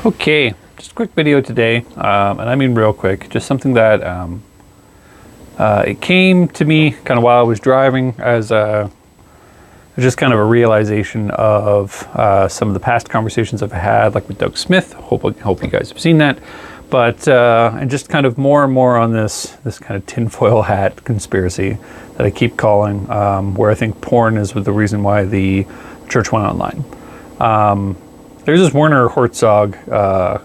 Okay, just a quick video today, and I mean real quick, just something that it came to me kind of while I was driving as just kind of a realization of some of the past conversations I've had, like with Doug Smith. Hope you guys have seen that. But and just kind of more and more on this kind of tinfoil hat conspiracy that I keep calling, where I think porn is the reason why the church went online. There's this Werner Herzog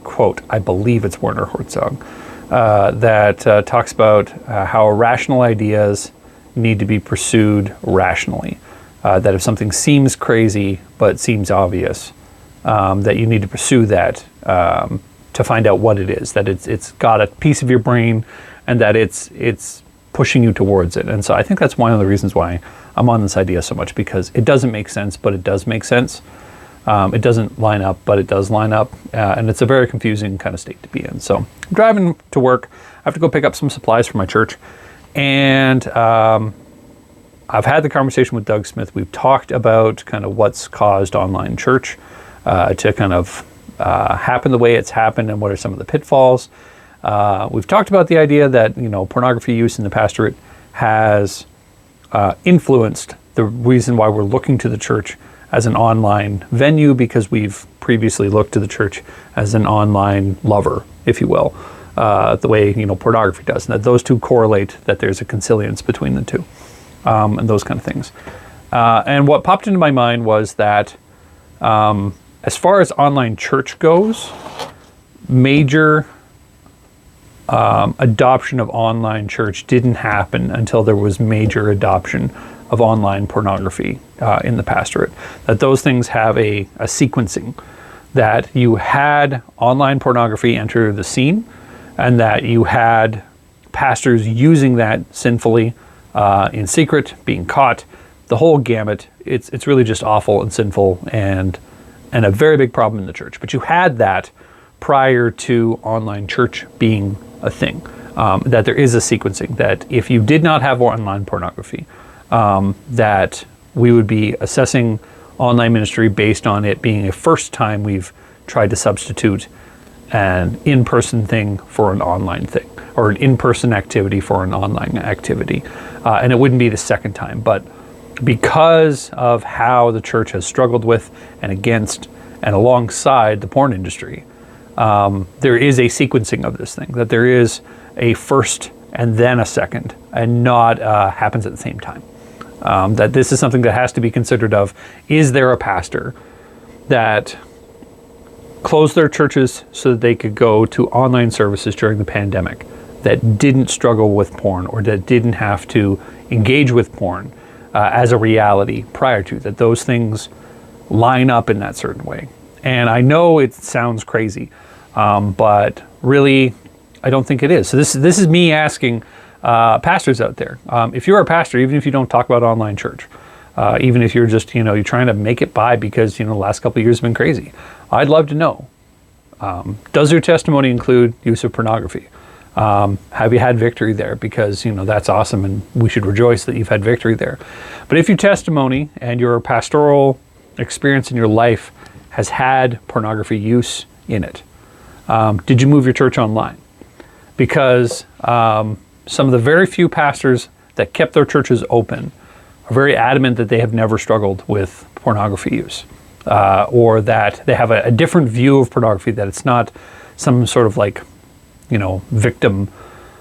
quote, I believe it's Werner Herzog, that talks about how irrational ideas need to be pursued rationally. That if something seems crazy but seems obvious, that you need to pursue that to find out what it is, that it's got a piece of your brain and that it's pushing you towards it. And so I think that's one of the reasons why I'm on this idea so much, because it doesn't make sense, but it does make sense. It doesn't line up, but it does line up, and it's a very confusing kind of state to be in. So I'm driving to work. I have to go pick up some supplies for my church, and I've had the conversation with Doug Smith. We've talked about kind of what's caused online church to kind of happen the way it's happened, and what are some of the pitfalls. We've talked about the idea that pornography use in the pastorate has influenced the reason why we're looking to the church as an online venue, because we've previously looked to the church as an online lover, if you will, the way pornography does, and that those two correlate, that there's a consilience between the two, and those kind of things. And what popped into my mind was that as far as online church goes, major adoption of online church didn't happen until there was major adoption of online pornography in the pastorate. That those things have a sequencing, that you had online pornography enter the scene, and that you had pastors using that sinfully in secret, being caught, the whole gamut. It's really just awful and sinful, and a very big problem in the church. But you had that prior to online church being a thing, that there is a sequencing, that if you did not have online pornography, that we would be assessing online ministry based on it being a first time we've tried to substitute an in-person thing for an online thing, or an in-person activity for an online activity. And it wouldn't be the second time. But because of how the church has struggled with and against and alongside the porn industry, there is a sequencing of this thing, that there is a first and then a second, and not happens at the same time. That this is something that has to be considered of, is there a pastor that closed their churches so that they could go to online services during the pandemic, that didn't struggle with porn, or that didn't have to engage with porn as a reality prior to, that those things line up in that certain way. And I know it sounds crazy, but really, I don't think it is. So this is me asking pastors out there. If you're a pastor, even if you don't talk about online church, even if you're just, you're trying to make it by because, the last couple of years have been crazy, I'd love to know, does your testimony include use of pornography? Have you had victory there? Because, that's awesome, and we should rejoice that you've had victory there. But if your testimony and your pastoral experience in your life has had pornography use in it, did you move your church online? Because some of the very few pastors that kept their churches open are very adamant that they have never struggled with pornography use, or that they have a different view of pornography, that it's not some sort of victim,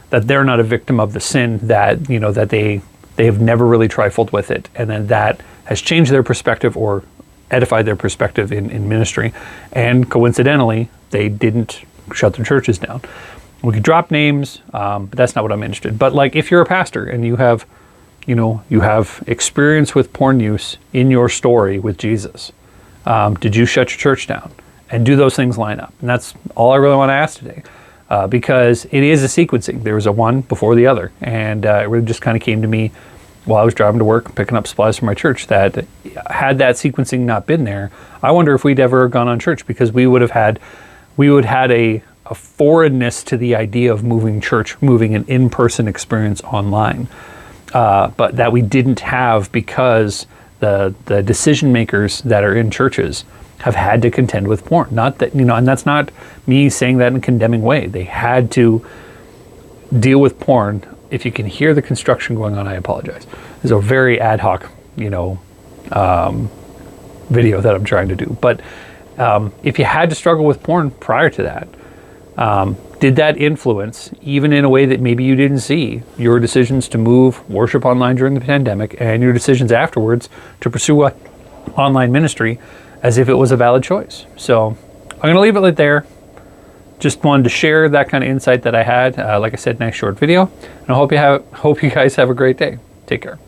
that they're not a victim of the sin, that, that they have never really trifled with it, and then that has changed their perspective or edified their perspective in ministry, and coincidentally, they didn't shut their churches down. We could drop names, but that's not what I'm interested in. But if you're a pastor and you have experience with porn use in your story with Jesus, did you shut your church down? And do those things line up? And that's all I really want to ask today, because it is a sequencing. There was a one before the other, and it really just kind of came to me while I was driving to work, picking up supplies for my church, that had that sequencing not been there, I wonder if we'd ever gone on church, because we would have had a foreignness to the idea of moving an in-person experience online, but that we didn't have, because the decision makers that are in churches have had to contend with porn. Not that, and that's not me saying that in a condemning way. They had to deal with porn. If you can hear the construction going on, I apologize. It's a very ad hoc, video that I'm trying to do. But if you had to struggle with porn prior to that, did that influence, even in a way that maybe you didn't see, your decisions to move worship online during the pandemic and your decisions afterwards to pursue online ministry as if it was a valid choice? So I'm going to leave it right there. Just wanted to share that kind of insight that I had. Like I said, nice short video. And I hope you guys have a great day. Take care.